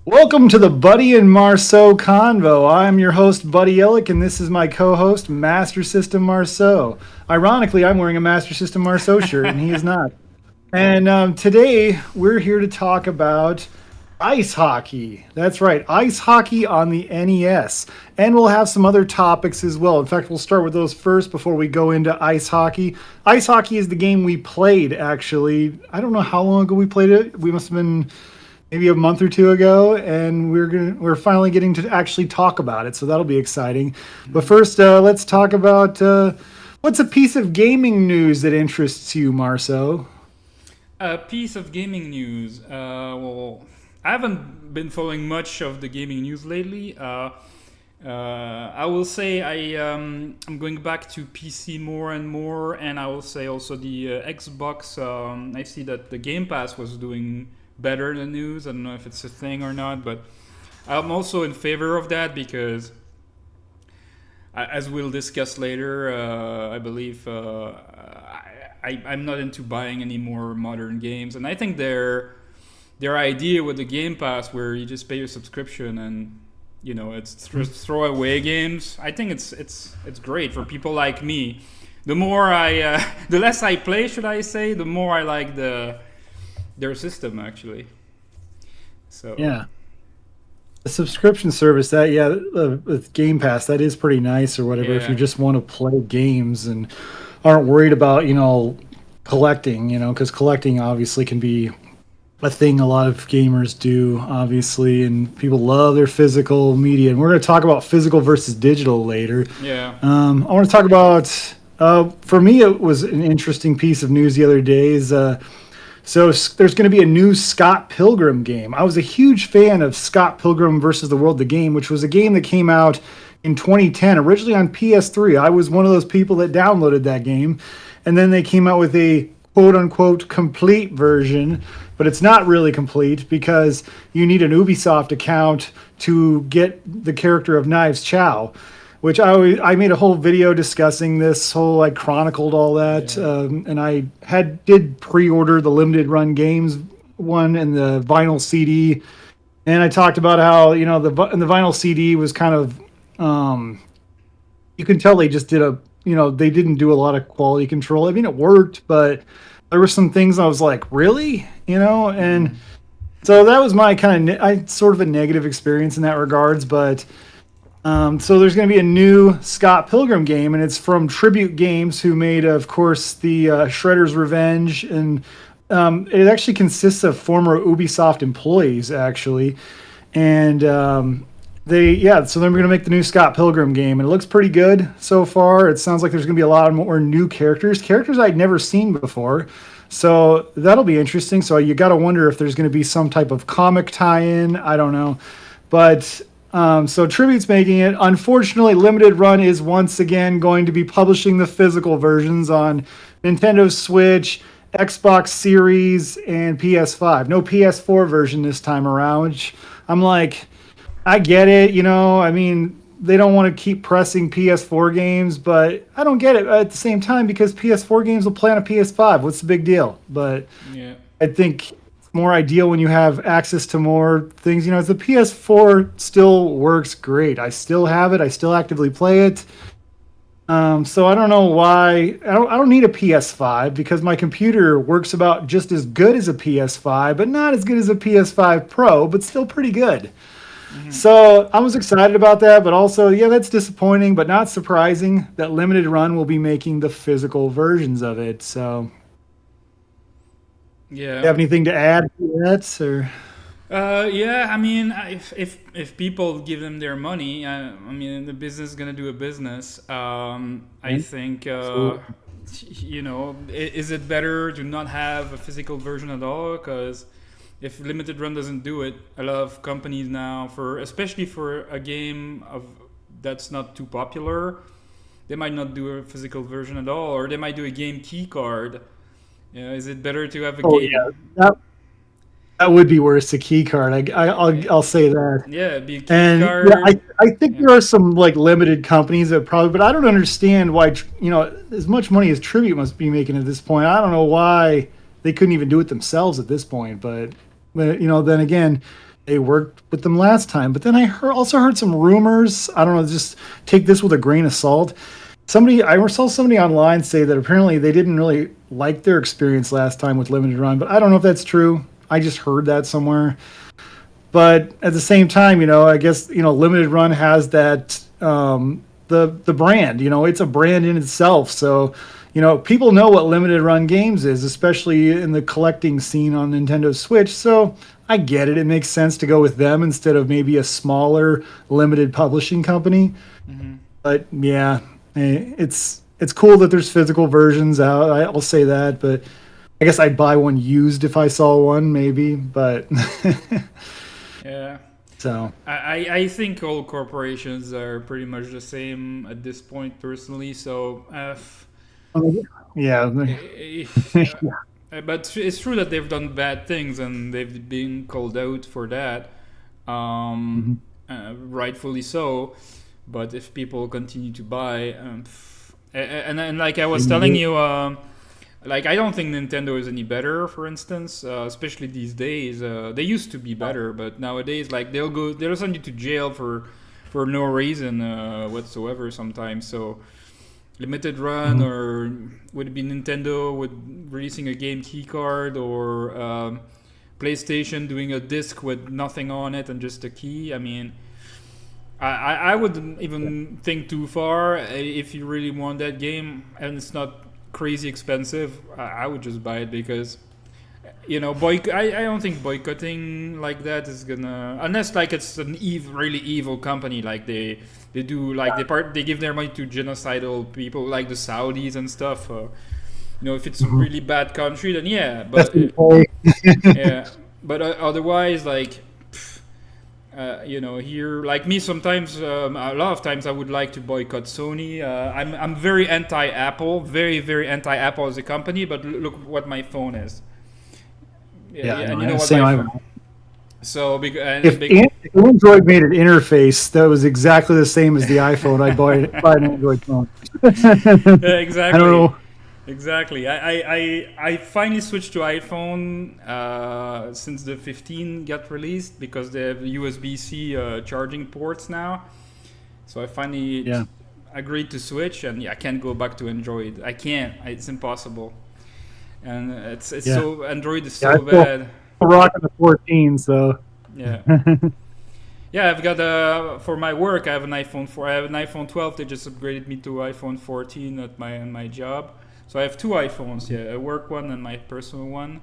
Welcome to the Buddy and Marceau Convo. I'm your host, Buddy Illick, and this is my co-host, Master System Marceau. Ironically, I'm wearing a Master System Marceau shirt, and he is not. And today, we're here to talk about ice hockey. That's right, ice hockey on the NES. And we'll have some other topics as well. In fact, we'll start with those first before we go into ice hockey. Ice hockey is the game we played, actually. I don't know how long ago we played it. We must have been maybe a month or two ago, and we're finally getting to actually talk about it, so that'll be exciting. But first, let's talk about what's a piece of gaming news that interests you, Marceau? A piece of gaming news. I haven't been following much of the gaming news lately. I will say I'm going back to PC more and more, and I will say also the Xbox. I see that the Game Pass was doing better than news. I don't know if it's a thing or not, but I'm also in favor of that because, as we'll discuss later, I believe I'm not into buying any more modern games, and I think their idea with the Game Pass, where you just pay your subscription and it's just throwaway games. I think it's great for people like me. The more the less I play, should I say, the more I like their system actually. So Yeah, the subscription service that with Game Pass, that is pretty nice or whatever. If you yeah, just want to play games and aren't worried about collecting, because collecting obviously can be a thing a lot of gamers do, obviously, and people love their physical media. And we're going to talk about physical versus digital later. yeah, I want to talk about, for me, it was an interesting piece of news the other day. There's going to be a new Scott Pilgrim game. I was a huge fan of Scott Pilgrim versus the World, the game, which was a game that came out in 2010, originally on PS3. I was one of those people that downloaded that game. And then they came out with a quote unquote complete version, but it's not really complete because you need an Ubisoft account to get the character of Knives Chow, which I made a whole video discussing this whole, I chronicled all that, yeah, and I did pre-order the limited run games one and the vinyl CD, and I talked about how the vinyl CD was kind of you can tell they just did they didn't do a lot of quality control. I mean, it worked, but there were some things I was like, really, and so that was my sort of a negative experience in that regards, but. So there's going to be a new Scott Pilgrim game, and it's from Tribute Games, who made, of course, the Shredder's Revenge, and it actually consists of former Ubisoft employees, actually, and so then we're going to make the new Scott Pilgrim game, and it looks pretty good so far. It sounds like there's going to be a lot more new characters I'd never seen before, so that'll be interesting. So you got to wonder if there's going to be some type of comic tie-in. I don't know, but. So Tribute's making it. Unfortunately, Limited Run is once again going to be publishing the physical versions on Nintendo Switch, Xbox Series, and PS5. No PS4 version this time around, which I'm like, I get it, I mean, they don't want to keep pressing PS4 games, but I don't get it at the same time because PS4 games will play on a PS5. What's the big deal? But yeah. I think more ideal when you have access to more things. The PS4 still works great. I still have it. I still actively play it. So I don't know why. I don't need a PS5 because my computer works about just as good as a PS5, but not as good as a PS5 Pro, but still pretty good. So I was excited about that, but also, that's disappointing, but not surprising that Limited Run will be making the physical versions of it. So you Yeah. have anything to add to that, or? Yeah, I mean, if people give them their money, I mean, the business is gonna do a business. I think, Absolutely. is it better to not have a physical version at all? Because if Limited Run doesn't do it, a lot of companies now, especially for a game that's not too popular, they might not do a physical version at all, or they might do a game key card. Is it better to have a Oh yeah, game? that would be worse. A key card. I'll say that. Yeah, be a key And card. I think Yeah. there are some like limited companies that probably, but I don't understand why as much money as Tribute must be making at this point. I don't know why they couldn't even do it themselves at this point. But then again, they worked with them last time. But then also heard some rumors. I don't know, just take this with a grain of salt. I saw somebody online say that apparently they didn't really like their experience last time with limited run, but I don't know if that's true. I just heard that somewhere. But at the same time, I guess limited run has that the brand. It's a brand in itself. So people know what limited run games is, especially in the collecting scene on Nintendo Switch. So I get it. It makes sense to go with them instead of maybe a smaller limited publishing company. Mm-hmm. But yeah, it's cool that there's physical versions out. I'll say that, but I guess I'd buy one used if I saw one, maybe. But Yeah. so I think all corporations are pretty much the same at this point, personally. So, yeah, but it's true that they've done bad things and they've been called out for that, Mhm. rightfully so. But if people continue to buy, and like I was telling you, like I don't think Nintendo is any better. For instance, especially these days, they used to be better, but nowadays, like they'll send you to jail for no reason whatsoever sometimes. So limited run, or would it be Nintendo with releasing a game key card, or PlayStation doing a disc with nothing on it and just a key? I mean, I wouldn't even think too far. If you really want that game and it's not crazy expensive, I would just buy it, because I don't think boycotting like that is gonna, unless like it's an really evil company, like they do, like they give their money to genocidal people like the Saudis and stuff. If it's a really bad country, then yeah, but yeah, but otherwise, like here, like me, sometimes, a lot of times, I would like to boycott Sony. I'm very anti-Apple, very, very anti-Apple as a company. But look what my phone is. yeah. And No, you know what same. my phone. So If Android made an interface that was exactly the same as the iPhone, I'd buy an Android phone. yeah, I don't exactly. know. Exactly. I finally switched to iPhone since the 15 got released, because they have USB-C charging ports now. So I finally Yeah, agreed to switch, and yeah, I can't go back to Android. I can't. It's impossible. And it's yeah, so Android is yeah. so I'm still bad. rocking the 14, so Yeah. Yeah, I've got for my work. I have an iPhone 4. I have an iPhone 12. They just upgraded me to iPhone 14 at my job. So I have two iPhones. Yeah, a work one and my personal one.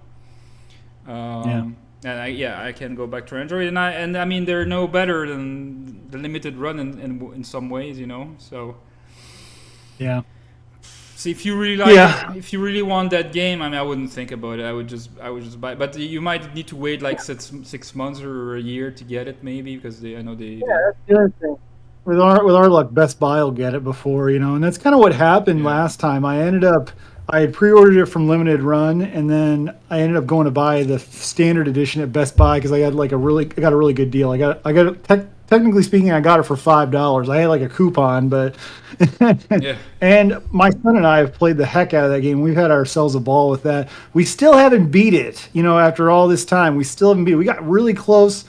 yeah, And I can go back to Android, and I mean they're no better than the limited run in some ways, So yeah, see, if you really yeah. if you really want that game, I mean, I wouldn't think about it. I would just buy it. But you might need to wait like 6 months or a year to get it, maybe, because I know Yeah, that's the other thing. With our luck, Best Buy will get it before, and that's kind of what happened yeah. last time. I had pre-ordered it from Limited Run, and then I ended up going to buy the standard edition at Best Buy because I got a really good deal. Technically speaking, I got it for $5. I had like a coupon, but Yeah. and my son and I have played the heck out of that game. We've had ourselves a ball with that. We still haven't beat it, after all this time. We still haven't beat it. We got really close.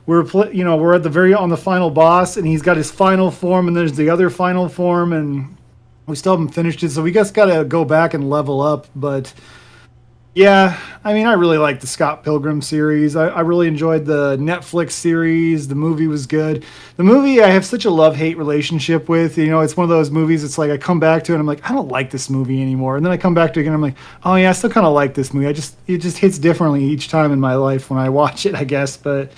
We're at on the final boss, and he's got his final form, and there's the other final form, and we still haven't finished it. So we just got to go back and level up. But yeah, I mean, I really like the Scott Pilgrim series. I really enjoyed the Netflix series. The movie was good. The movie I have such a love-hate relationship with. It's one of those movies. It's like I come back to it, and I'm like, I don't like this movie anymore. And then I come back to it again, I'm like, oh yeah, I still kind of like this movie. It just hits differently each time in my life when I watch it, I guess. But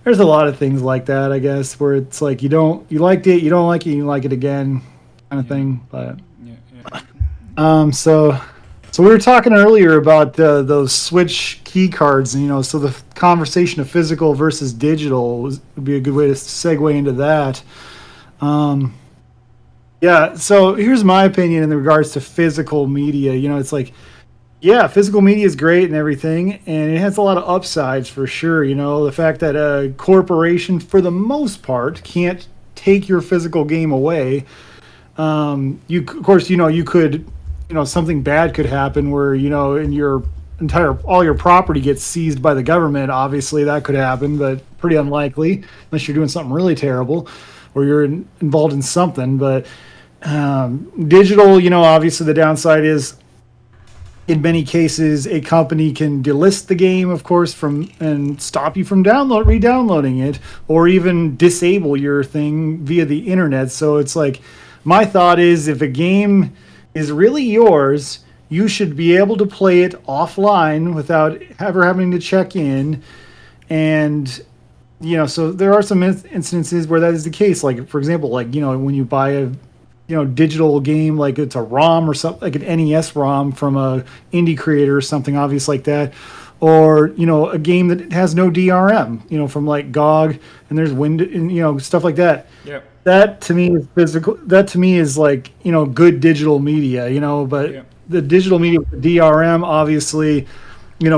there's a lot of things like that, I guess, where it's like you liked it, you don't like it, you like it again, kind of Yeah. thing. But Yeah. so we were talking earlier about those Switch key cards, and so the conversation of physical versus digital would be a good way to segue into that. Um, yeah, so here's my opinion in regards to physical media. It's like, yeah, physical media is great and everything, and it has a lot of upsides for sure. The fact that a corporation, for the most part, can't take your physical game away. Of course, you could, something bad could happen where, in your entire all your property gets seized by the government. Obviously, that could happen, but pretty unlikely unless you're doing something really terrible or you're involved in something. But digital, obviously the downside is in many cases a company can delist the game, of course, from and stop you from re-downloading it, or even disable your thing via the internet. So it's like, my thought is, if a game is really yours, you should be able to play it offline without ever having to check in. And so there are some instances where that is the case. Like, for example, like, when you buy a digital game, like it's a ROM or something, like an NES ROM from a indie creator or something obvious like that, or a game that has no DRM, from like GOG, and there's wind and stuff like that. Yeah. That to me is physical. That to me is like good digital media. But Yeah. the digital media with the DRM, obviously,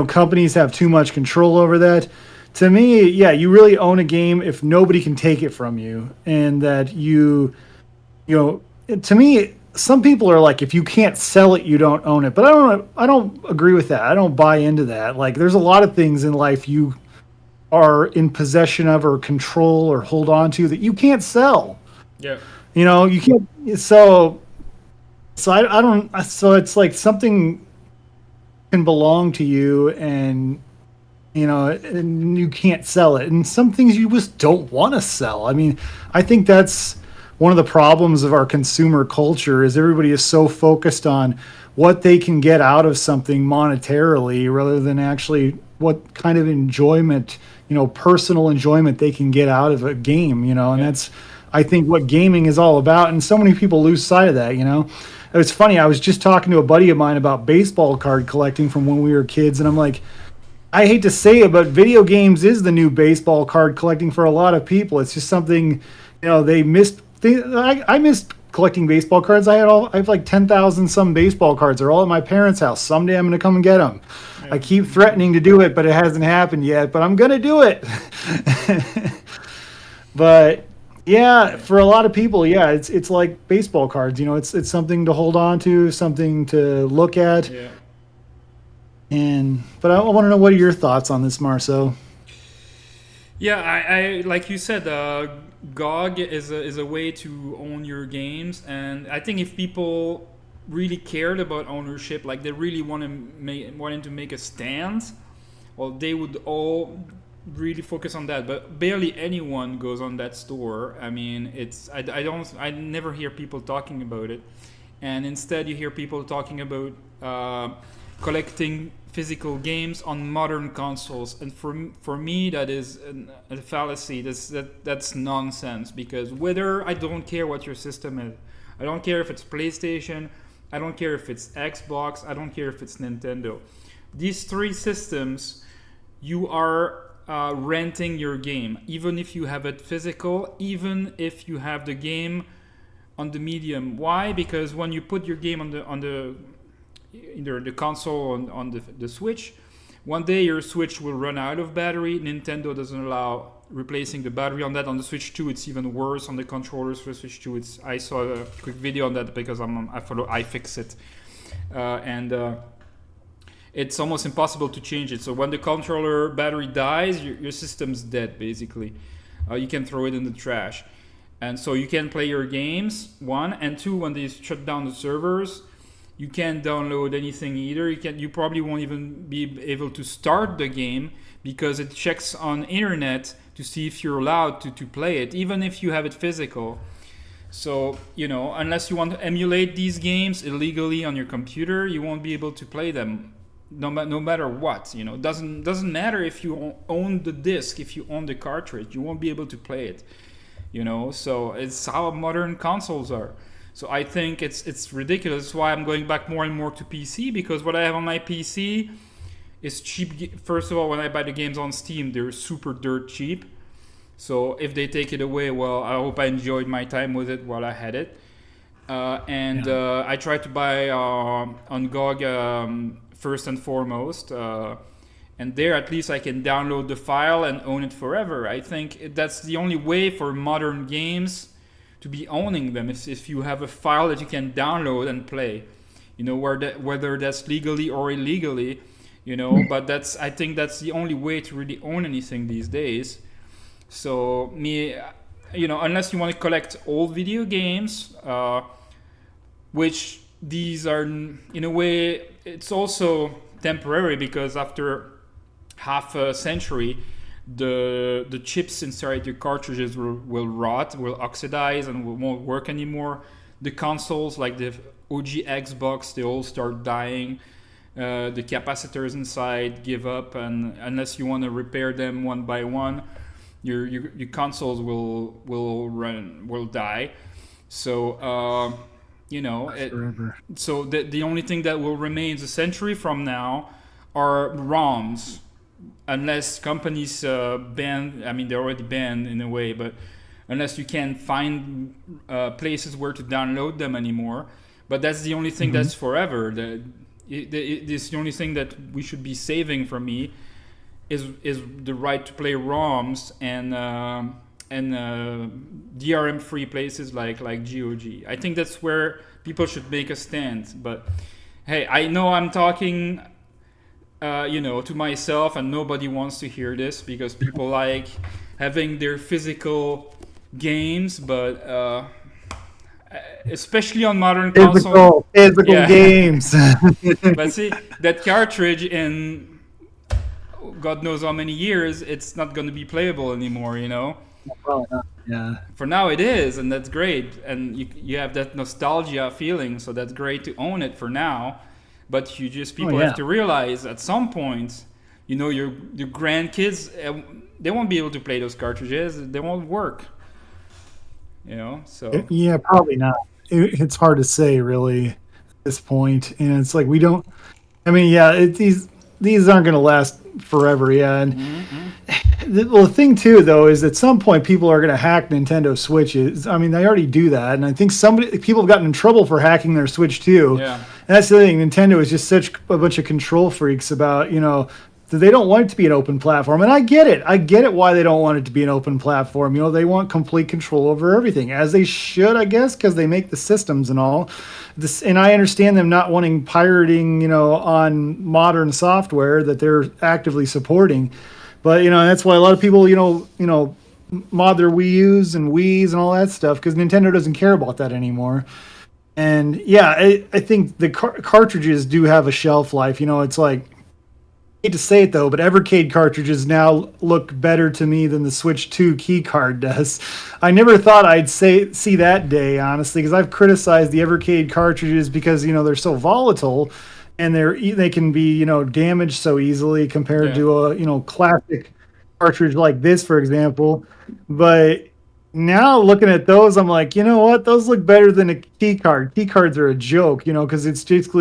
companies have too much control over that. To me, yeah, you really own a game if nobody can take it from you, and that to me, some people are like, if you can't sell it, you don't own it. But I don't agree with that. I don't buy into that. Like, there's a lot of things in life you are in possession of or control or hold on to that you can't sell. Yeah. You can't. So I don't. So it's like something can belong to you, and and you can't sell it. And some things you just don't want to sell. I mean, I think that's one of the problems of our consumer culture is everybody is so focused on what they can get out of something monetarily rather than actually what kind of enjoyment, personal enjoyment they can get out of a game, and that's, I think, what gaming is all about. And so many people lose sight of that, It's funny. I was just talking to a buddy of mine about baseball card collecting from when we were kids. And I'm like, I hate to say it, but video games is the new baseball card collecting for a lot of people. It's just something, they missed. I missed collecting baseball cards. I have like 10,000 some baseball cards. They're all at my parents' house. Someday I'm going to come and get them. Yeah. I keep threatening to do it, but it hasn't happened yet. But I'm going to do it. But yeah, for a lot of people, yeah, it's like baseball cards. It's something to hold on to, something to look at. Yeah. But I want to know, what are your thoughts on this, Marceau? Yeah, I like you said, GOG is a way to own your games, and I think if people really cared about ownership, like they really wanted to make a stand, well, they would all really focus on that. But barely anyone goes on that store. I mean, I never hear people talking about it, and instead you hear people talking about collecting physical games on modern consoles, and for me that is a fallacy. That's nonsense, because I don't care what your system is. I don't care if it's PlayStation, I don't care if it's Xbox, I don't care if it's Nintendo. These three systems, you are renting your game, even if you have it physical, even if you have the game on the medium. Why? Because when you put your game on the either the console or on the Switch, one day your Switch will run out of battery. Nintendo doesn't allow replacing the battery on that. On the Switch 2, it's even worse. On the controllers for Switch 2, I saw a quick video on that because I follow iFixit, and it's almost impossible to change it. So when the controller battery dies, your system's dead, basically. You can throw it in the trash. And so you can play your games, one. And two, when they shut down the servers, you can't download anything either. You probably won't even be able to start the game, because it checks on internet to see if you're allowed to play it, even if you have it physical. So, unless you want to emulate these games illegally on your computer, you won't be able to play them, no matter what. Doesn't matter if you own the disc, if you own the cartridge, you won't be able to play it. So it's how modern consoles are. So I think it's ridiculous. That's why I'm going back more and more to PC, because what I have on my PC is cheap. First of all, when I buy the games on Steam, they're super dirt cheap. So if they take it away, well, I hope I enjoyed my time with it while I had it. I try to buy on GOG first and foremost. And there, at least, I can download the file and own it forever. I think that's the only way for modern games to be owning them, if you have a file that you can download and play. Whether that's legally or illegally, you know. But I think that's the only way to really own anything these days. So me, you know, unless you want to collect old video games, which these are in a way, it's also temporary because after half a century, the chips inside your cartridges will rot, will oxidize, and won't work anymore. The consoles, like the OG Xbox, they all start dying. The capacitors inside give up, and unless you want to repair them one by one, your consoles will die. So you know, so the only thing that will remain a century from now are ROMs, unless companies ban. I mean, they're already banned in a way, but unless you can't find places where to download them anymore. But that's the only thing that's forever. This the only thing that we should be saving from me is the right to play ROMs and DRM free places like GOG. I think that's where people should make a stand. But hey, I know I'm talking you know, to myself, and nobody wants to hear this because people like having their physical games, but especially on modern consoles, physical games. But see, that cartridge in God knows how many years, it's not going to be playable anymore, you know. Probably not. Yeah. For now it is, and that's great, and you have that nostalgia feeling, so that's great to own it for now. But you just people have to realize at some point, you know, your grandkids, they won't be able to play those cartridges. They won't work. You know, so yeah, probably not. It's hard to say really at this point, and it's like we don't. I mean, yeah, these aren't going to last forever. Yeah, and the thing too, though, is at some point people are going to hack Nintendo Switches. I mean, they already do that, and I think people have gotten in trouble for hacking their Switch too. Yeah. And that's the thing. Nintendo is just such a bunch of control freaks about, you know, that they don't want it to be an open platform. And I get it. I get it why they don't want it to be an open platform. You know, they want complete control over everything, as they should, I guess, because they make the systems and all. And I understand them not wanting pirating, you know, on modern software that they're actively supporting. But, you know, that's why a lot of people, you know, mod their Wii U's and Wii's and all that stuff, because Nintendo doesn't care about that anymore. And yeah, I think the cartridges do have a shelf life. You know, it's like, I hate to say it though, but Evercade cartridges now look better to me than the Switch 2 key card does. I never thought I'd see that day, honestly, because I've criticized the Evercade cartridges because, you know, they're so volatile and they can be, you know, damaged so easily compared to a, you know, classic cartridge like this, for example. But now looking at those, I'm like, you know what? Those look better than a key card. Key cards are a joke, you know, because it's just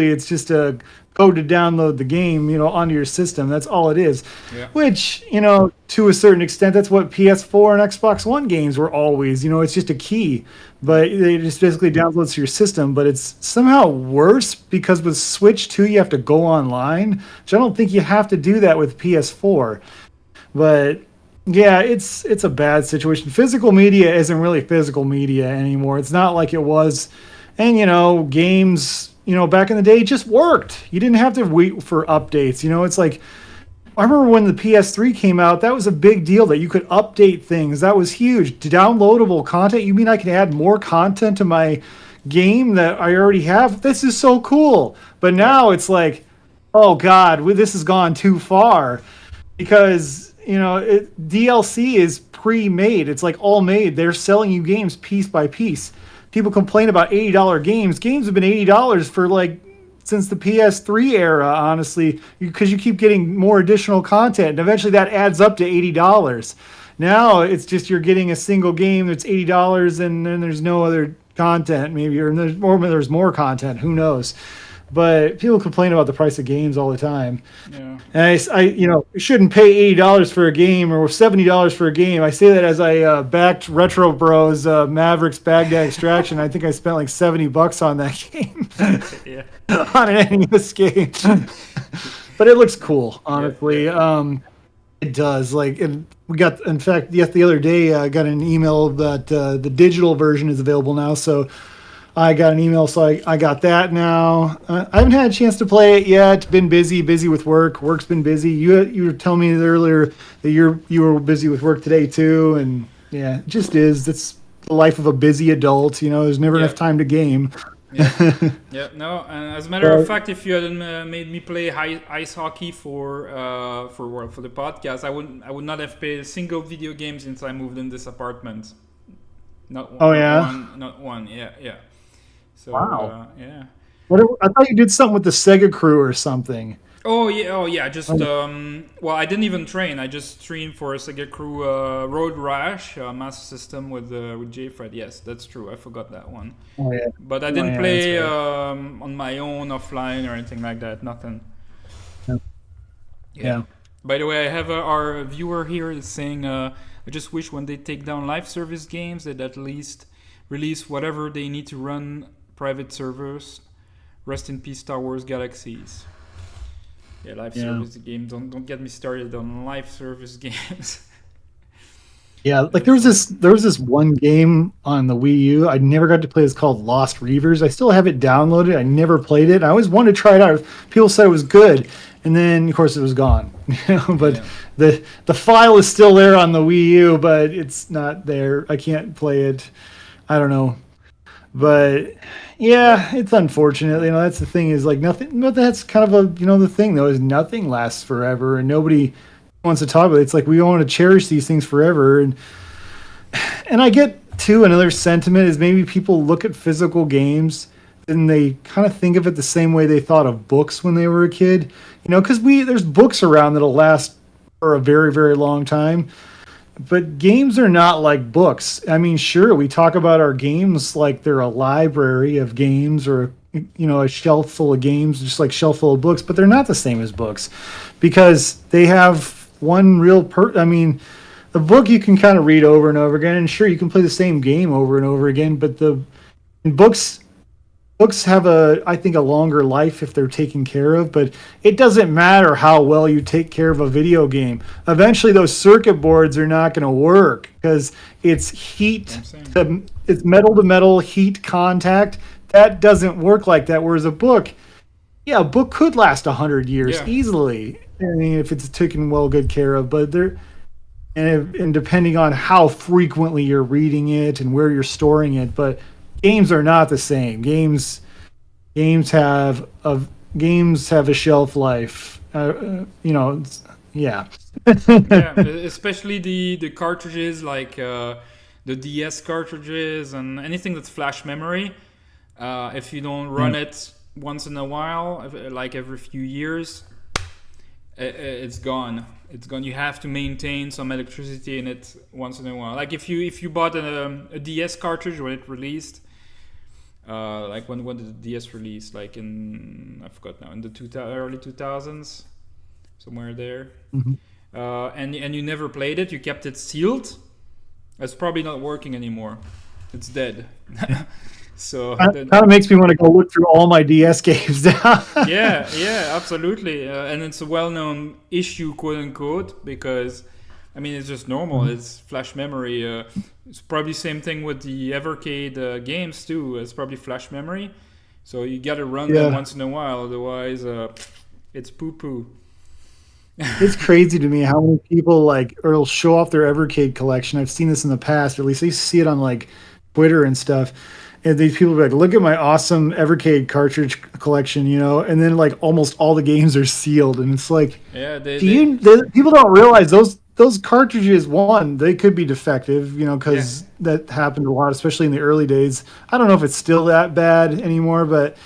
a code to download the game, you know, onto your system. That's all it is. Yeah. Which, you know, to a certain extent, that's what PS4 and Xbox One games were always. You know, it's just a key, but it just basically downloads to your system. But it's somehow worse because with Switch 2, you have to go online, which I don't think you have to do that with PS4. But yeah, it's a bad situation. Physical media isn't really physical media anymore. It's not like it was. And, you know, games, you know, back in the day just worked. You didn't have to wait for updates. You know, it's like, I remember when the PS3 came out, that was a big deal that you could update things. That was huge. Downloadable content. You mean I can add more content to my game that I already have? This is so cool. But now it's like, oh God, this has gone too far because, you know, DLC is pre-made. It's like all made. They're selling you games piece by piece. People complain about $80 games. Games have been $80 for like since the PS3 era, honestly, because you keep getting more additional content, and eventually that adds up to $80. Now it's just you're getting a single game that's $80, and then there's no other content, maybe, or there's more content. Who knows? But people complain about the price of games all the time. Yeah. And I you know, shouldn't pay $80 for a game or $70 for a game. I say that as I backed Retro Bros Mavericks Baghdad Extraction. I think I spent like $70 on that game. Yeah. On an NES game. But it looks cool, honestly. Yeah. It does. Like, and we got, in fact, the other day, I got an email that the digital version is available now. So I got an email, so I got that now. I haven't had a chance to play it yet. Been busy with work. Work's been busy. You were telling me earlier that you were busy with work today too, and yeah, it just is. That's the life of a busy adult. There's never Yeah. enough time to game. Yeah. Yeah, no. And as a matter of But, fact, if you hadn't made me play ice hockey for the podcast, I would not have played a single video game since I moved in this apartment. oh Not yeah, one, not one. Yeah, yeah. So wow. yeah. I thought you did something with the Sega Crew or something. Oh yeah, oh yeah. Just Oh well, I didn't even train. I just streamed for a Sega Crew Road Rash Master System with JFred. Yes, that's true. I forgot that one. yeah, But I oh didn't yeah, that's play right. on my own offline or anything like that. Nothing. Yeah. Yeah. Yeah. By the way, I have our viewer here is saying, I just wish when they take down live service games, they'd at least release whatever they need to run private servers. Rest in peace, Star Wars Galaxies. Yeah, live Yeah. service games. Don't get me started on live service games. Yeah, like That's there was this one game on the Wii U I never got to play. It's called Lost Reavers. I still have it downloaded. I never played it. I always wanted to try it out. People said it was good, and then of course it was gone. But yeah, the file is still there on the Wii U, but it's not there. I can't play it. I don't know. But yeah, yeah, it's unfortunate. That's the thing is like nothing. But that's kind of a the thing though is nothing lasts forever, and nobody wants to talk about it. It's like we want to cherish these things forever, and I get too another sentiment is maybe people look at physical games and they kind of think of it the same way they thought of books when they were a kid. Because there's books around that'll last for a very very long time, but games are not like books. I mean, sure, we talk about our games like they're a library of games or a shelf full of games, just like shelf full of books, but they're not the same as books because they have one real I mean, the book you can kind of read over and over again, and sure, you can play the same game over and over again, but the books books have I think a longer life if they're taken care of, but it doesn't matter how well you take care of a video game. Eventually those circuit boards are not going to work because it's what I'm saying. it's metal to metal heat contact. That doesn't work like that. Whereas a book, yeah, a book could last 100 years Yeah, easily. I mean, if it's taken well good care of, but and depending on how frequently you're reading it and where you're storing it, but games are not the same. Games have a games have a shelf life. Yeah. yeah. Especially the cartridges like the DS cartridges and anything that's flash memory. If you don't Yeah. run it once in a while, like every few years, it's gone. It's gone. You have to maintain some electricity in it once in a while. Like if you bought a DS cartridge when it released, like when did the DS release? Like in I forgot now in the early 2000s, somewhere there. Mhm. And you never played it. You kept it sealed. It's probably not working anymore. It's dead. So Kind then, of makes me want to go look through all my DS games now. yeah, yeah, absolutely. And it's a well-known issue, quote unquote, because I mean it's just normal. It's flash memory. It's probably same thing with the Evercade games too. It's probably flash memory. So you gotta run them Yeah. once in a while, otherwise it's poo-poo. It's crazy to me how many people like or will show off their Evercade collection. I've seen this in the past, or at least I used to see it on like Twitter and stuff. And these people be like, "Look at my awesome Evercade cartridge collection," and then like almost all the games are sealed, and it's like, Yeah, people don't realize those cartridges. One, they could be defective, yeah, because that happened a lot, especially in the early days. I don't know if it's still that bad anymore, but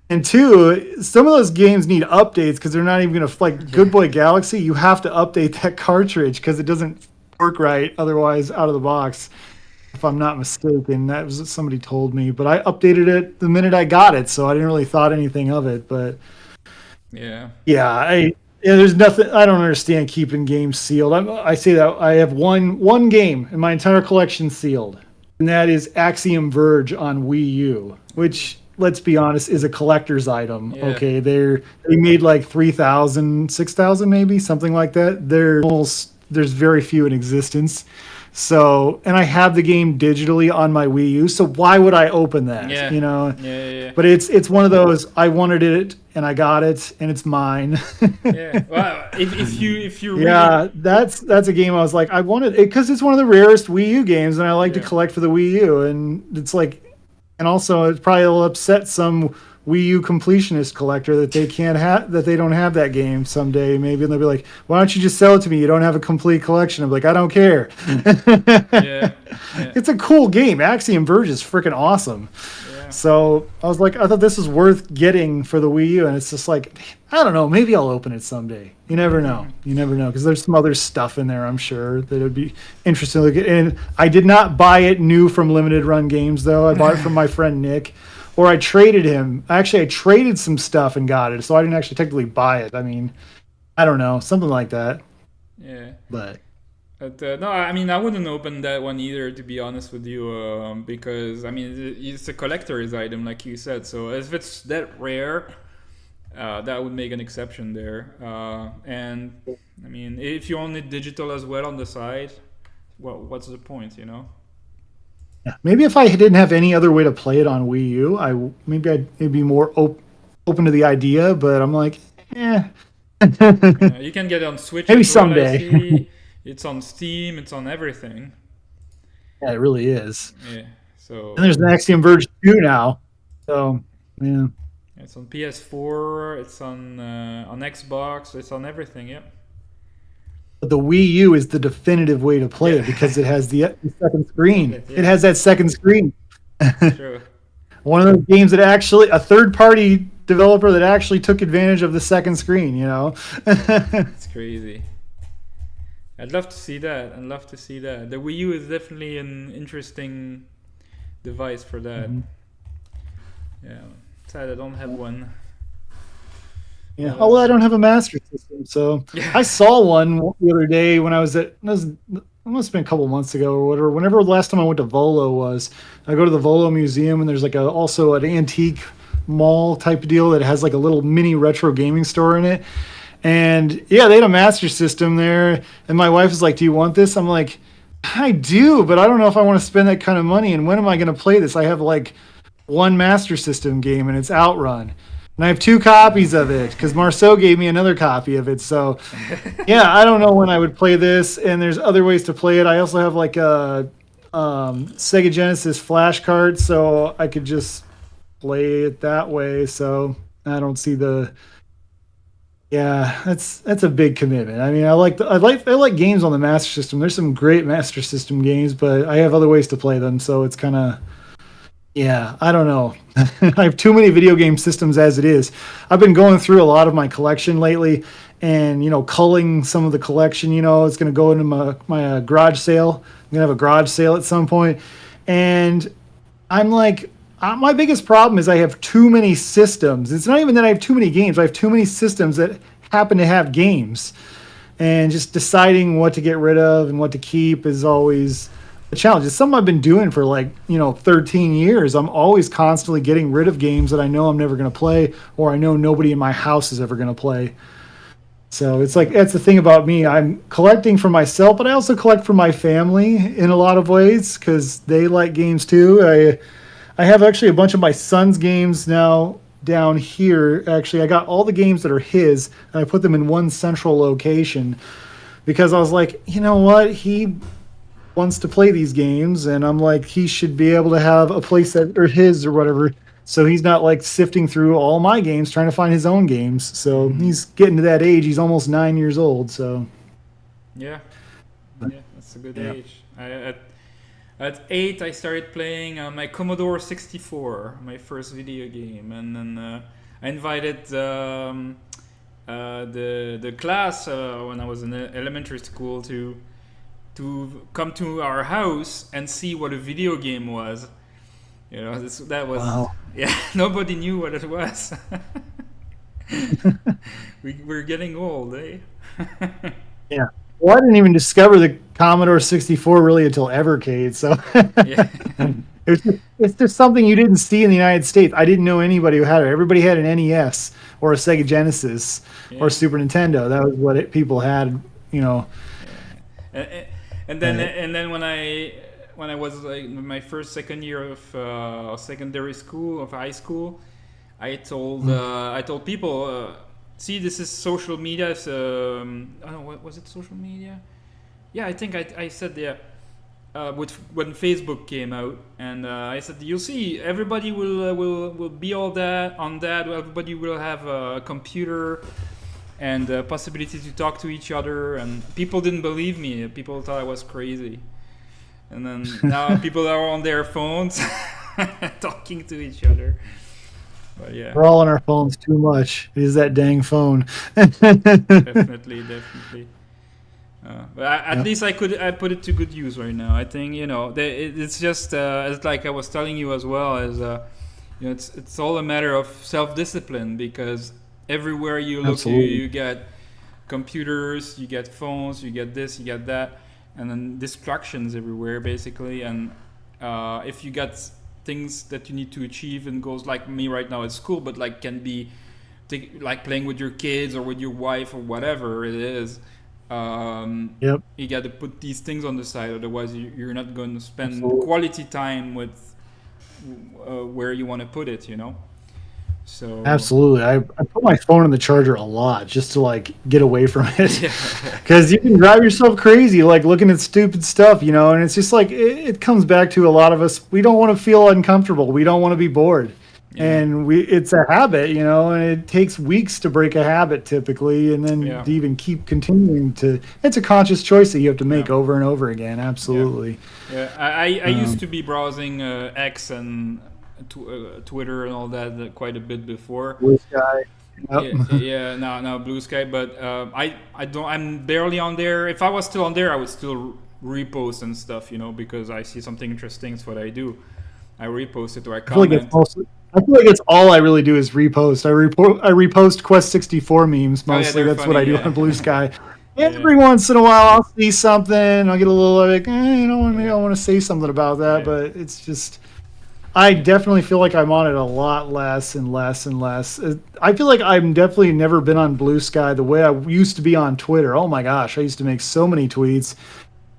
and two, some of those games need updates because they're not even gonna like yeah, Good Boy Galaxy. You have to update that cartridge because it doesn't work right otherwise out of the box. If I'm not mistaken, that was what somebody told me. But I updated it the minute I got it, so I didn't really thought anything of it. But yeah. there's nothing. I don't understand keeping games sealed. I say that I have one game in my entire collection sealed, and that is Axiom Verge on Wii U, which let's be honest is a collector's item. Yeah. Okay, they made like 3,000, 6,000, maybe something like that. There's very few in existence. So, and I have the game digitally on my Wii U. So why would I open that? Yeah. You know, Yeah. Yeah. but it's one of those. I wanted it and I got it and it's mine. Yeah. Well, if you really Yeah, that's a game I was like, I wanted it because it's one of the rarest Wii U games, and I like to yeah. collect for the Wii U. And it's like, and also it probably will upset some Wii U completionist collector that they can't have that they don't have that game someday. Maybe they'll be like, why don't you just sell it to me? You don't have a complete collection. I'm like, I don't care. Yeah. Yeah. It's a cool game. Axiom Verge is freaking awesome. Yeah. So I was like, I thought this was worth getting for the Wii U, and it's just like, I don't know, maybe I'll open it someday. You never know. You never know, because there's some other stuff in there, I'm sure, that would be interesting to look at. And I did not buy it new from Limited Run Games, though. I bought it from my friend Nick, or I traded him. Actually, I traded some stuff and got it, so I didn't actually technically buy it. I mean, I don't know, something like that. Yeah. But But no, I mean, I wouldn't open that one either, to be honest with you, because I mean, it's a collector's item, like you said. So if it's that rare, that would make an exception there. And I mean, if you own it digital as well on the side, well, what's the point, you know? yeah, maybe if I didn't have any other way to play it on Wii U, maybe I'd be more open to the idea. But I'm like, eh. You can get it on Switch Maybe as well, I someday. see. It's on Steam. It's on everything. Yeah, it really is. Yeah. So And there's an Axiom Verge 2 now. So, yeah. it's on PS4. It's on Xbox. It's on everything. Yeah. But the Wii U is the definitive way to play it Yeah. because it has the second screen. Yeah. It has that second screen. True. One of those games that actually, a third party developer that actually took advantage of the second screen, you know? It's crazy. I'd love to see that. I'd love to see that. The Wii U is definitely an interesting device for that. Mhm. Yeah. Sad I don't have one. Yeah. Oh, well, I don't have a Master System. So Yeah. I saw one the other day when I was at, it must have been a couple months ago or whatever. Whenever the last time I went to Volo was, I go to the Volo Museum and there's like also an antique mall type of deal that has like a little mini retro gaming store in it. And yeah, they had a Master System there. And my wife was like, do you want this? I'm like, I do, but I don't know if I want to spend that kind of money. And when am I going to play this? I have like one Master System game and it's Outrun. And I have two copies of it because Marceau gave me another copy of it. So, yeah, I don't know when I would play this. And there's other ways to play it. I also have like a Sega Genesis flash card, so I could just play it that way. So I don't see the. Yeah, that's a big commitment. I mean, I like games on the Master System. There's some great Master System games, but I have other ways to play them, so it's kind of. Yeah, I don't know. I have too many video game systems as it is. I've been going through a lot of my collection lately and, culling some of the collection. It's going to go into my garage sale. I'm going to have a garage sale at some point. And I'm like, my biggest problem is I have too many systems. It's not even that I have too many games. I have too many systems that happen to have games. And just deciding what to get rid of and what to keep is always a challenge. It's something I've been doing for 13 years. I'm always constantly getting rid of games that I know I'm never going to play or I know nobody in my house is ever going to play. So it's like, that's the thing about me. I'm collecting for myself, but I also collect for my family in a lot of ways because they like games too. I have actually a bunch of my son's games now down here. Actually, I got all the games that are his and I put them in one central location because I was like, you know what? He wants to play these games and I'm like, he should be able to have a place that or his or whatever, so he's not like sifting through all my games trying to find his own games. So he's getting to that age. He's almost 9 years old. So Yeah. Yeah, that's a good yeah. age. At 8, I started playing on my Commodore 64, my first video game, and then I invited the class when I was in elementary school to come to our house and see what a video game was. That was Wow. yeah. Nobody knew what it was. We're getting old, eh? Yeah. Well, I didn't even discover the Commodore 64 really until Evercade. So Yeah. it's just something you didn't see in the United States. I didn't know anybody who had it. Everybody had an NES or a Sega Genesis Yeah. or Super Nintendo. That was what people had. And, Right. and then when I was like in my first second year of secondary school of high school, Mm. I told people, see, this is social media. It's, I don't know, what was it, social media? Yeah, I think I said, yeah, with when Facebook came out, and I said, you'll see, everybody will be all that on that. Everybody will have a computer and the possibility to talk to each other. And people didn't believe me. People thought I was crazy. And then now people are on their phones talking to each other. But yeah, We're all on our phones too much. It is that dang phone. definitely, definitely. But at Yep. least I put it to good use right now. I think it's just it's like I was telling you as well as it's all a matter of self discipline because everywhere you look Absolutely. you get computers, you get phones, you get this, you get that, and then distractions everywhere basically. And if you get things that you need to achieve and goals like me right now at school, but like can be like playing with your kids or with your wife or whatever it is. Yep. You got to put these things on the side, otherwise you're not going to spend Absolutely. quality time with where you want to put it. You know. So Absolutely. I put my phone on the charger a lot just to like get away from it. yeah, Because you can drive yourself crazy like looking at stupid stuff, and it's just like it comes back to a lot of us. We don't want to feel uncomfortable. We don't want to be bored. yeah, And it's a habit, and it takes weeks to break a habit typically, and then yeah, to even keep continuing to, it's a conscious choice that you have to yeah. make over and over again. Yeah, Absolutely. yeah. I used Um, to be browsing X and Twitter and all that quite a bit before. Blue sky. Yep. Yeah, yeah. Now Blue Sky, but I don't. I'm barely on there. If I was still on there, I would still repost and stuff, because I see something interesting. It's what I do. I repost it or I I feel like it's comment. mostly. I feel like it's all I really do is repost. I repost Quest 64 memes Oh yeah, mostly. they're That's what I funny. do on Blue Yeah, Sky. yeah, Every once in a while, I'll see something. I'll get a little like, maybe yeah, I want to say something about that. yeah, But it's just, I yeah, definitely feel like I'm on it a lot less and less and less. I feel like I've definitely never been on Blue Sky the way I used to be on Twitter. Oh my gosh, I used to make so many tweets,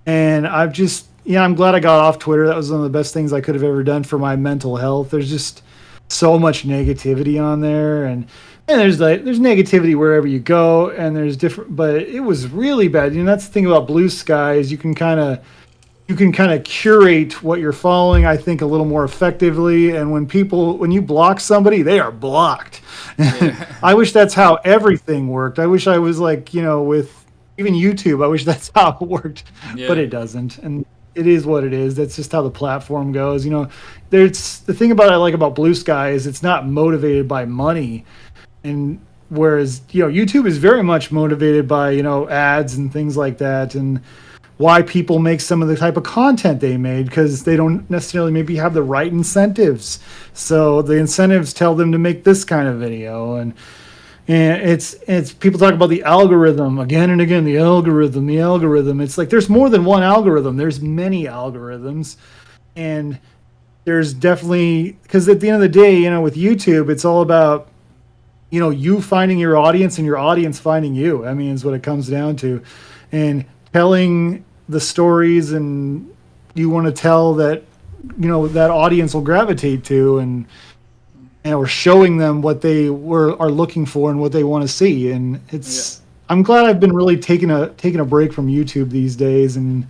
and I've just, I'm glad I got off Twitter. That was one of the best things I could have ever done for my mental health. There's just so much negativity on there, and there's negativity wherever you go, and there's different, but it was really bad. That's the thing about Blue Sky is you can kind of curate what you're following, I think, a little more effectively. And when you block somebody, they are blocked. yeah, I wish that's how everything worked. I wish I was like, with even YouTube, I wish that's how it worked, but yeah, it doesn't. And it is what it is. That's just how the platform goes. There's the thing about I like about Blue Sky is it's not motivated by money. And whereas, YouTube is very much motivated by, ads and things like that. And why people make some of the type of content they made because they don't necessarily maybe have the right incentives. So the incentives tell them to make this kind of video, and it's people talk about the algorithm again and again. The algorithm, the algorithm. It's like there's more than one algorithm. There's many algorithms, and there's definitely, because at the end of the day, with YouTube, it's all about you finding your audience and your audience finding you. I mean, is what it comes down to, and telling the stories and you want to tell that that audience will gravitate to, and we're showing them what they are looking for and what they want to see. And yeah, I'm glad I've been really taking a break from YouTube these days, and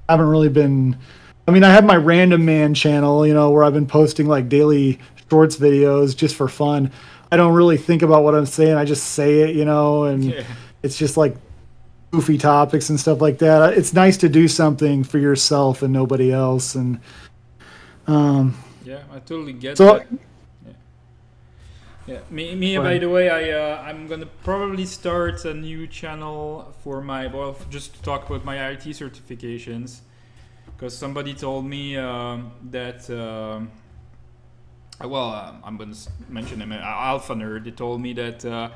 haven't really been. I mean, I have my Random Man channel, where I've been posting like daily shorts videos just for fun. I don't really think about what I'm saying. I just say it, and yeah, it's just like goofy topics and stuff like that. It's nice to do something for yourself and nobody else. And um, yeah. I totally get so, that. Yeah. Yeah, me. By the way, I'm gonna probably start a new channel for my just to talk about my IT certifications, because somebody told me that I'm gonna mention him, Alpha Nerd. They told me that hey,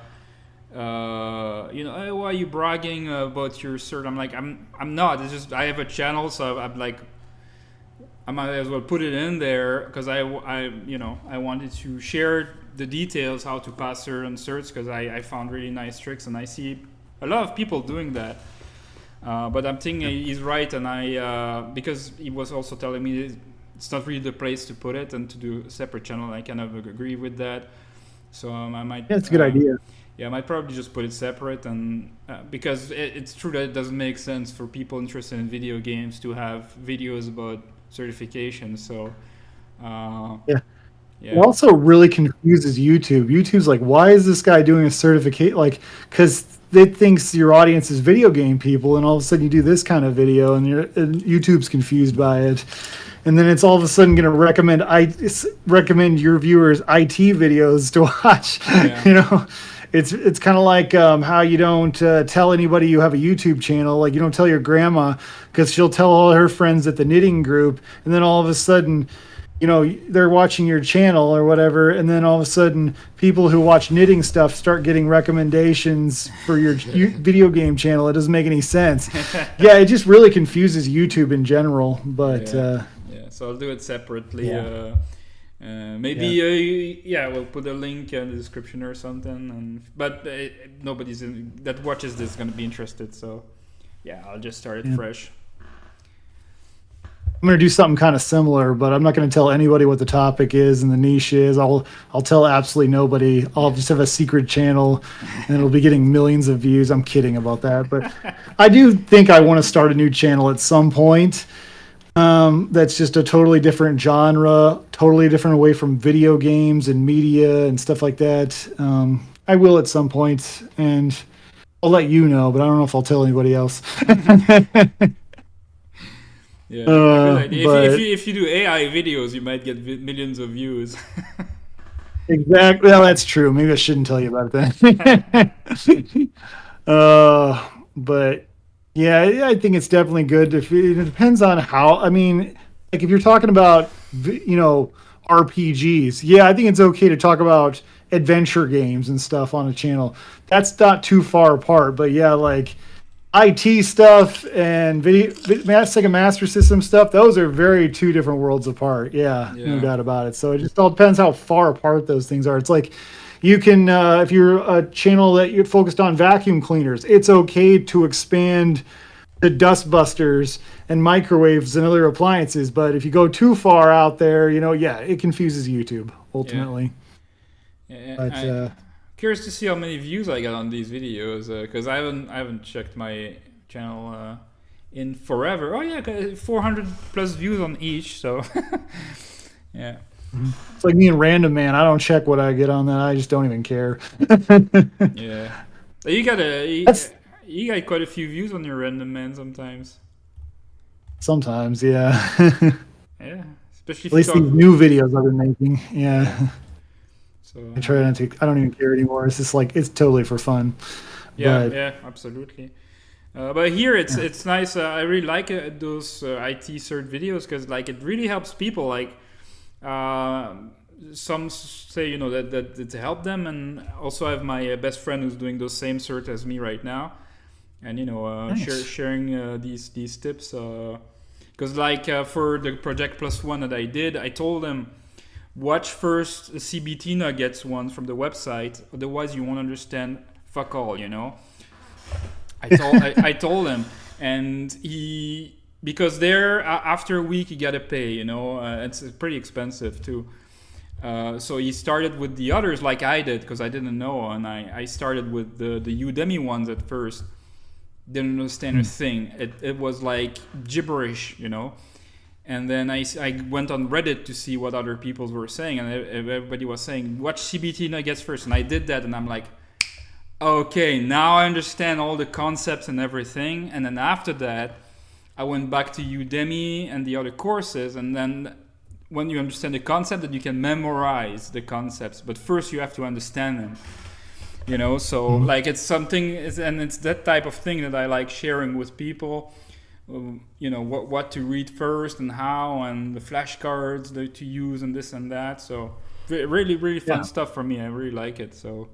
why are you bragging about your cert? I'm like, I'm not. It's just I have a channel, so I'm like, I might as well put it in there because I wanted to share the details how to pass certain certs because I found really nice tricks and I see a lot of people doing that. But I'm thinking he's right, and because he was also telling me it's not really the place to put it and to do a separate channel. I kind of agree with that. So I might, Yeah, it's a good idea. yeah, I might probably just put it separate, and because it's true that it doesn't make sense for people interested in video games to have videos about certification. So, Yeah. It yeah, also really confuses YouTube. YouTube's like, why is this guy doing a certificate? Like, because it thinks your audience is video game people, and all of a sudden you do this kind of video, and YouTube's confused by it, and then it's all of a sudden going to recommend your viewers IT videos to watch. yeah, You know, it's kind of like how you don't tell anybody you have a YouTube channel. Like you don't tell your grandma because she'll tell all her friends at the knitting group, and then all of a sudden they're watching your channel or whatever, and then all of a sudden people who watch knitting stuff start getting recommendations for your video game channel. It doesn't make any sense. Yeah, it just really confuses YouTube in general, but yeah, yeah. So I'll do it separately. yeah. Maybe Yeah. yeah, we'll put a link in the description or something. But nobody's that watches this is gonna be interested. So yeah, I'll just start it Yeah. fresh. I'm going to do something kind of similar, but I'm not going to tell anybody what the topic is and the niche is. I'll tell absolutely nobody. I'll just have a secret channel, and it'll be getting millions of views. I'm kidding about that, but I do think I want to start a new channel at some point. That's just a totally different genre, totally different away from video games and media and stuff like that. I will at some point, and I'll let you know, but I don't know if I'll tell anybody else. Yeah, a good idea. But If you do AI videos, you might get millions of views. exactly, well, that's true. Maybe I shouldn't tell you about it then. But yeah, I think it's definitely good. It depends on how. I mean, like if you're talking about RPGs, yeah, I think it's okay to talk about adventure games and stuff on a channel. That's not too far apart. But yeah, like IT stuff and Sega Master System stuff, those are very two different worlds apart. Yeah, no Yeah, doubt about it. So it just all depends how far apart those things are. It's like you can, if you're a channel that you're focused on vacuum cleaners, it's okay to expand to dust busters and microwaves and other appliances. But if you go too far out there, yeah, it confuses YouTube yeah, ultimately. yeah. But Curious to see how many views I got on these videos because I haven't checked my channel in forever. Oh yeah, 400 plus views on each. So yeah, it's like me and Random Man. I don't check what I get on that. I just don't even care. yeah. You got That's you got quite a few views on your random man sometimes. sometimes, yeah. Yeah, especially At if you least these talk. new videos I've been making. Yeah. Yeah. So I try not to. I don't even care anymore. It's just like it's totally for fun. yeah, But yeah, absolutely. But here yeah, it's nice. I really like those IT cert videos because like it really helps people. Like uh, some say that it helped them, and also I have my best friend who's doing those same cert as me right now, and nice. sharing these tips. Because like for the Project Plus one that I did, I told them watch first CBT nuggets ones from the website, otherwise you won't understand fuck all. I told him, and he because there after a week you gotta pay. It's pretty expensive too. So he started with the others like I did because I didn't know, and I started with the Udemy ones at first. Didn't understand a thing. It was like gibberish. And then I went on Reddit to see what other people were saying, and everybody was saying watch CBT nuggets first, and I did that, and I'm like, okay, now I understand all the concepts and everything. And then after that, I went back to Udemy and the other courses. And then when you understand the concept, then you can memorize the concepts. But first, you have to understand them. So Mhm. like it's something, and it's that type of thing that I like sharing with people. What to read first and how, and the flashcards to use and this and that. So really, really fun Yeah. stuff for me. I really like it. So.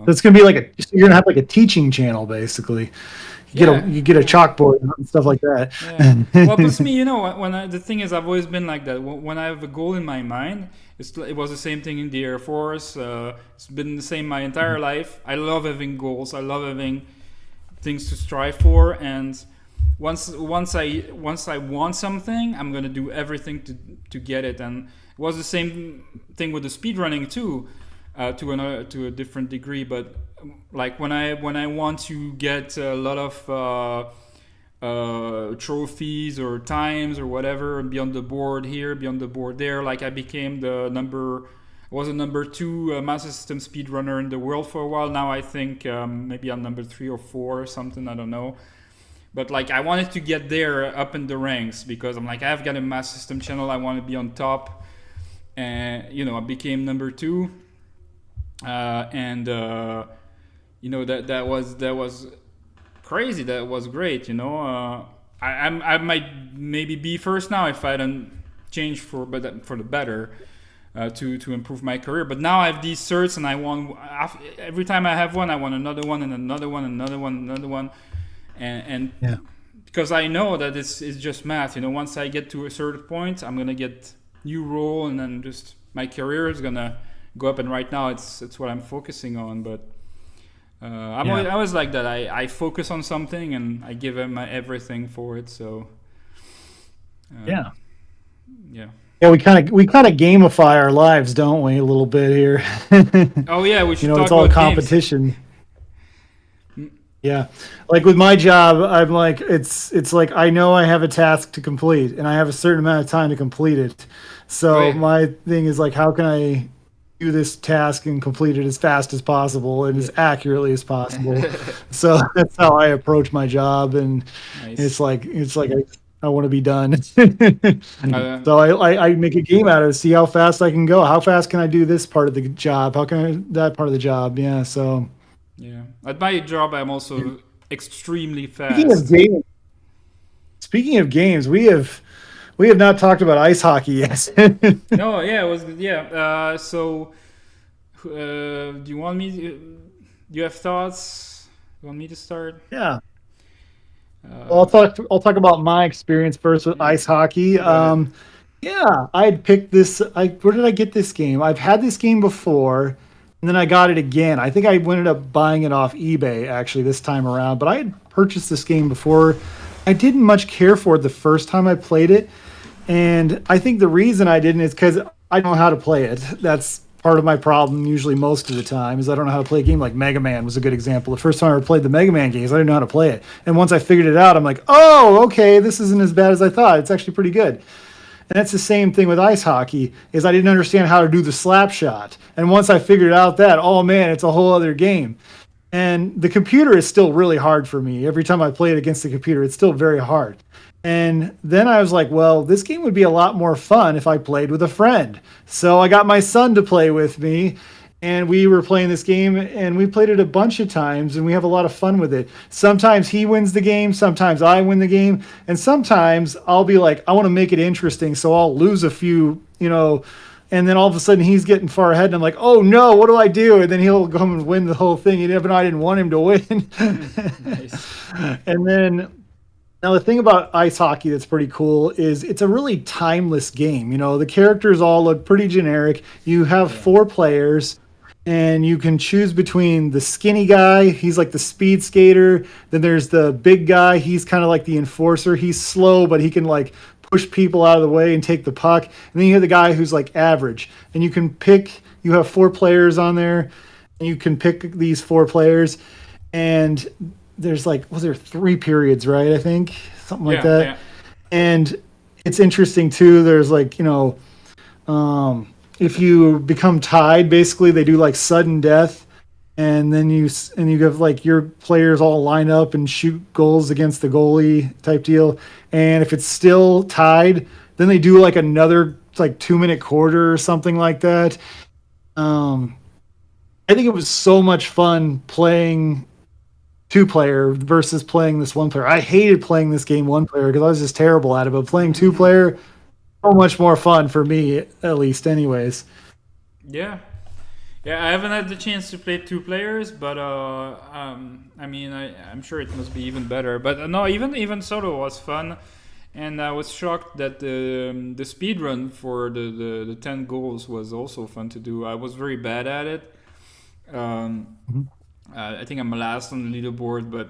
So it's gonna be like you're gonna have like a teaching channel basically. Yeah, You get a yeah, chalkboard and stuff like that. yeah. Well, plus me, the thing is, I've always been like that. When I have a goal in my mind, it was the same thing in the Air Force. It's been the same my entire life. I love having goals. I love having things to strive for, and once I want something, I'm gonna do everything to get it. And it was the same thing with the speedrunning too, to a different degree. But like when I want to get a lot of trophies or times or whatever, and be on the board here, be on the board there. Like I became I was a number 2 Master System speedrunner in the world for a while. Now I think maybe I'm number 3 or 4 or something. I don't know. But like I wanted to get there up in the ranks because I'm like I've got a Master System channel. I want to be on top, and I became number 2, and that was crazy. That was great. I might maybe be first now if I don't change for the better, to improve my career. But now I have these certs, and I want every time I have one, I want another one and another one, and another one, and another one, and Yeah. because I know that it's just math. Once I get to a certain point, I'm gonna get new role, and then just my career is gonna go up. And right now, it's what I'm focusing on, but. I was like that. I focus on something and I give him everything for it. So Yeah. yeah. Yeah, we kind of gamify our lives, don't we? A little bit here. Oh yeah, we should talk It's all about competition. Yeah, like with my job, I'm like it's like I know I have a task to complete, and I have a certain amount of time to complete it. So Right. my thing is like, how can I do this task and complete it as fast as possible and as accurately as possible? So that's how I approach my job, and Nice. it's like I want to be done. Uh, So I make a game out of it, see how fast I can go. How fast can I do this part of the job? How can I that part of the job? Yeah. So yeah. At my job, I'm also extremely speaking of fast. games, speaking of games, we have not talked about ice hockey yet. No, yeah, it was yeah. So, do you want me? Do you have thoughts? You want me to start? Yeah. Well, Uh, I'll talk about my experience first with yeah. ice hockey. Go ahead. Yeah, I'd picked this. Where did I get this game? I've had this game before, and then I got it again. I think I ended up buying it off eBay actually this time around. But I had purchased this game before. I didn't much care for it the first time I played it, and I think the reason I didn't is because I don't know how to play it. That's part of my problem usually most of the time is I don't know how to play a game. Like Mega Man was a good example. The first time I ever played the Mega Man games, I didn't know how to play it. And once I figured it out, I'm like, oh, okay, this isn't as bad as I thought. It's actually pretty good. And that's the same thing with ice hockey is I didn't understand how to do the slap shot. And once I figured out that, oh man, it's a whole other game. And the computer is still really hard for me. Every time I play it against the computer, it's still very hard. And then I was like, well, this game would be a lot more fun if I played with a friend. So I got my son to play with me, and we were playing this game, and we played it a bunch of times, and we have a lot of fun with it. Sometimes he wins the game, sometimes I win the game, and sometimes I'll be like, I want to make it interesting, so I'll lose a few, and then all of a sudden he's getting far ahead, and I'm like, oh no, what do I do? And then he'll come and win the whole thing, even though I didn't want him to win. Nice. And then now, the thing about ice hockey that's pretty cool is it's a really timeless game. The characters all look pretty generic. You have Yeah. 4 players, and you can choose between the skinny guy. He's like the speed skater. Then there's the big guy. He's kind of like the enforcer. He's slow, but he can like push people out of the way and take the puck. And then you have the guy who's like average. And you can pick, you have 4 players on there, and you can pick these 4 players. And there's like was there 3 periods, right? I think something like Yeah. that. Yeah. And it's interesting too. There's like if you become tied, basically they do like sudden death, and then you have like your players all line up and shoot goals against the goalie type deal. And if it's still tied, then they do like another like 2-minute quarter or something like that. Um, I think it was so much fun playing 2 player versus playing this 1 player. I hated playing this game 1 player because I was just terrible at it. But playing 2 player, so much more fun for me, at least, anyways. Yeah. Yeah, I haven't had the chance to play 2 players, but I mean, I'm sure it must be even better. But no, even solo was fun, and I was shocked that the speed run for the 10 goals was also fun to do. I was very bad at it. Um, Mhm. I think I'm last on the leaderboard, but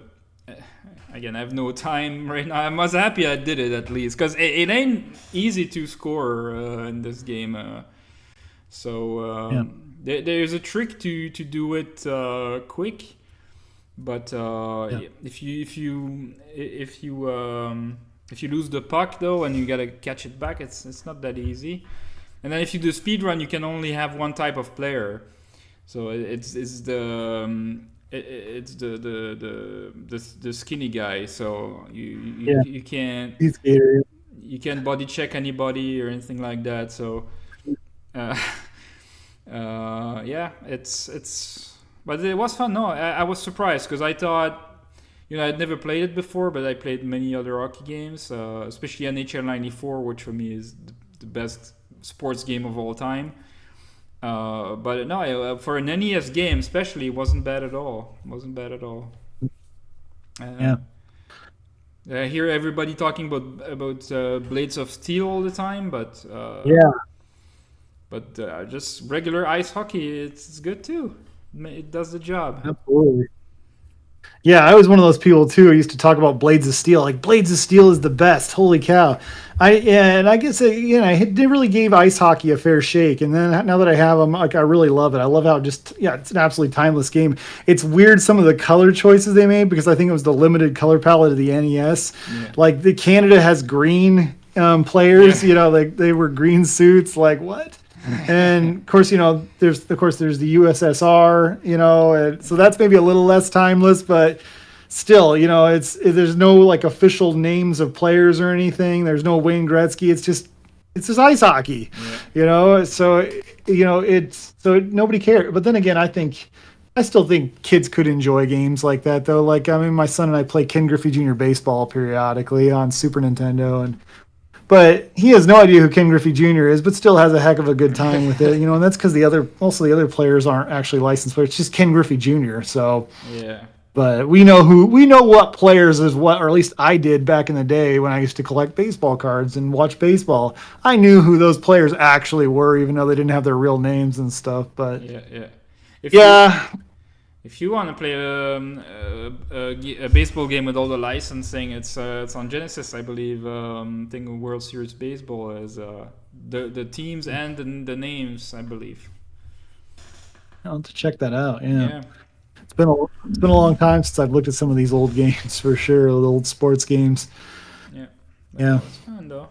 again, I have no time right now. I was happy I did it at least because it ain't easy to score in this game. So Yeah. there's a trick to do it quick, but Yeah. if you lose the puck though and you gotta catch it back, it's not that easy. And then if you do speed run, you can only have one type of player. So it's the skinny guy. So Yeah. you can't He's scary. body check anybody or anything like that. So uh, yeah, it's but it was fun. No, I was surprised because I thought. I'd never played it before, but I played many other hockey games, especially NHL '94, which for me is the best sports game of all time. But no, for an NES game, especially, it wasn't bad at all. Wasn't bad at all. Uh, Yeah. I hear everybody talking about Blades of Steel all the time, but Yeah. just regular ice hockey, it's good too. It does the job. Absolutely. Yeah, I was one of those people too. I used to talk about Blades of Steel. Like Blades of Steel is the best. Holy cow! And I guess I never really gave ice hockey a fair shake. And then now that I have them, like I really love it. I love how it's an absolutely timeless game. It's weird some of the color choices they made because I think it was the limited color palette of the NES. Yeah. Like the Canada has green players. Yeah. Like they were green suits. Like what? And of course, there's the USSR, and so that's maybe a little less timeless, but still, there's no like official names of players or anything. There's no Wayne Gretzky. It's just ice hockey, So nobody cared. But then again, I still think kids could enjoy games like that, though. Like, I mean, my son and I play Ken Griffey Jr. baseball periodically on Super Nintendo, but he has no idea who Ken Griffey Jr. is, but still has a heck of a good time with it, and that's because most of the other players aren't actually licensed players. It's just Ken Griffey Jr. So, Yeah. but we know what players is what, or at least I did back in the day when I used to collect baseball cards and watch baseball. I knew wwho those players actually were, even though they didn't have their real names and stuff. But Yeah. yeah, If you want to play a baseball game with all the licensing, it's on Genesis, I believe. Thing World Series Baseball is the teams and the names, I believe. I'll have to check that out. Yeah. Yeah. It's been a long time since I've looked at some of these old games for sure, the old sports games. Yeah. Yeah. It was fun though.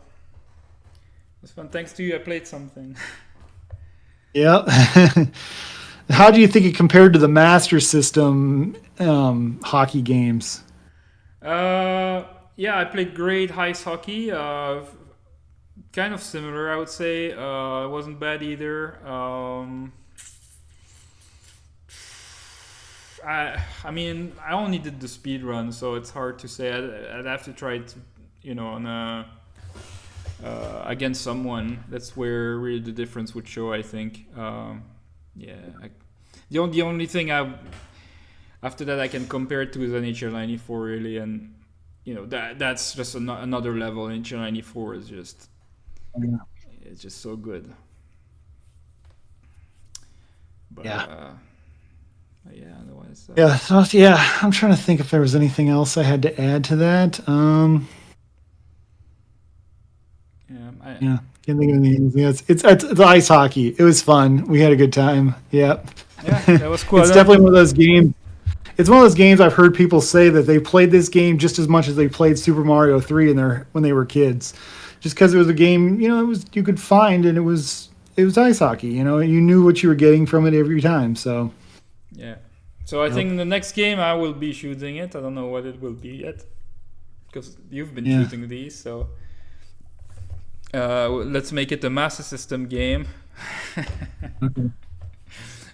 It was fun. Thanks to you, I played something. Yeah. How do you think it compared to the Master System hockey games? Yeah, I played great ice hockey. Kind of similar, I would say. It wasn't bad either. I mean, I only did the speed run, so it's hard to say. I'd have to try to, on against someone. That's where really the difference would show, I think. Yeah, the only thing after that I can compare it to is NHL '94 really, and that's just another level. NHL '94 is just Yeah. it's just so good. But, Yeah. yeah. Otherwise, Yeah, I'm trying to think if there was anything else I had to add to that. Yeah, can't think of anything. Yeah, it's ice hockey. It was fun. We had a good time. Yeah. Yeah, that was cool. It's definitely one of those games. It's one of those games I've heard people say that they played this game just as much as they played Super Mario 3 when they were kids, just because it was a game you could find, and it was ice hockey. You knew what you were getting from it every time. So yeah. So I think in the next game I will be shooting it. I don't know what it will be yet, because you've been shooting these. So let's make it a Master System game. okay.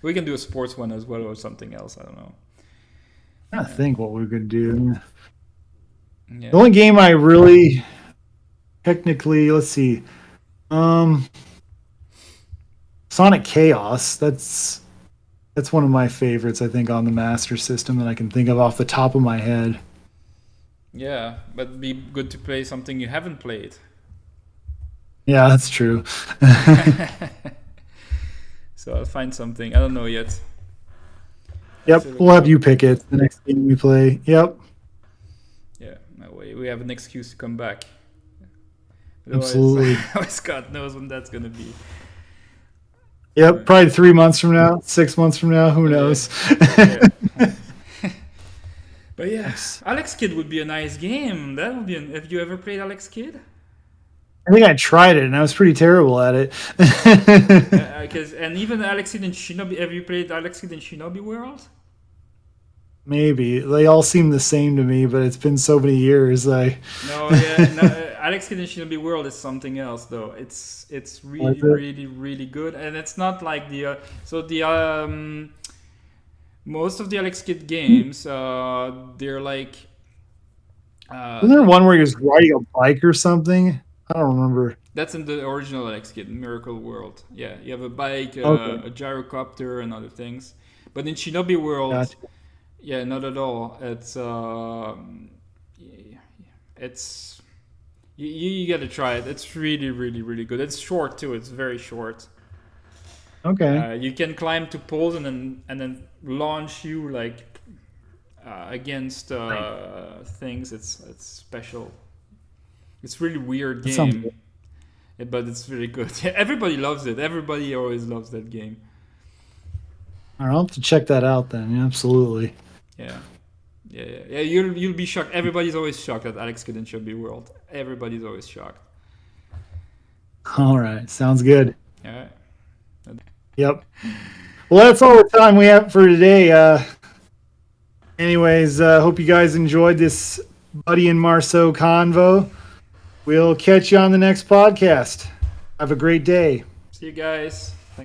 We can do a sports one as well or something else. I don't know. I think what we could do. Yeah. The only game I really technically, let's see, Sonic Chaos. That's one of my favorites. I think on the Master System that I can think of off the top of my head. Yeah, but it'd be good to play something you haven't played. Yeah, that's true. So I'll find something. I don't know yet. Yep, we'll have you pick it the next game we play. Yep. we have an excuse to come back. Absolutely. Otherwise, God knows when that's gonna be. Yep, probably 3 months from now, 6 months from now, who knows? Yeah. But yeah, Nice. Alex Kidd would be a nice game. That would be. Have you ever played Alex Kidd? I think I tried it and I was pretty terrible at it. Because and even Alex Kidd in Shinobi. Have you played Alex Kidd in Shinobi World? Maybe they all seem the same to me, but it's been so many years. No, yeah, no, Alex Kidd in Shinobi World is something else though. It's really really really good, and it's not like the most of the Alex Kidd games they're like Isn't there one where he was riding a bike or something? I don't remember. that's in the original Alex Kidd Miracle World. Yeah, you have a bike, Okay, a gyrocopter, and other things. But in Shinobi World, gotcha. yeah, not at all. It's you got to try it. It's really really really good. It's short too. It's very short. Okay, You can climb to poles and then launch you like against things. It's special. It's really weird that sounds good. game, but it's really good. Everybody loves it. Everybody always loves that game. All right, I'll have to check that out then. Yeah, absolutely. Yeah. Yeah. You'll be shocked. Everybody's always shocked at Alex Kidd in Shinobi World. Everybody's always shocked. All right, sounds good. Yeah. Yep. Well, that's all the time we have for today. Anyways, hope you guys enjoyed this Buddy and Marceau convo. We'll catch you on the next podcast. Have a great day. See you guys.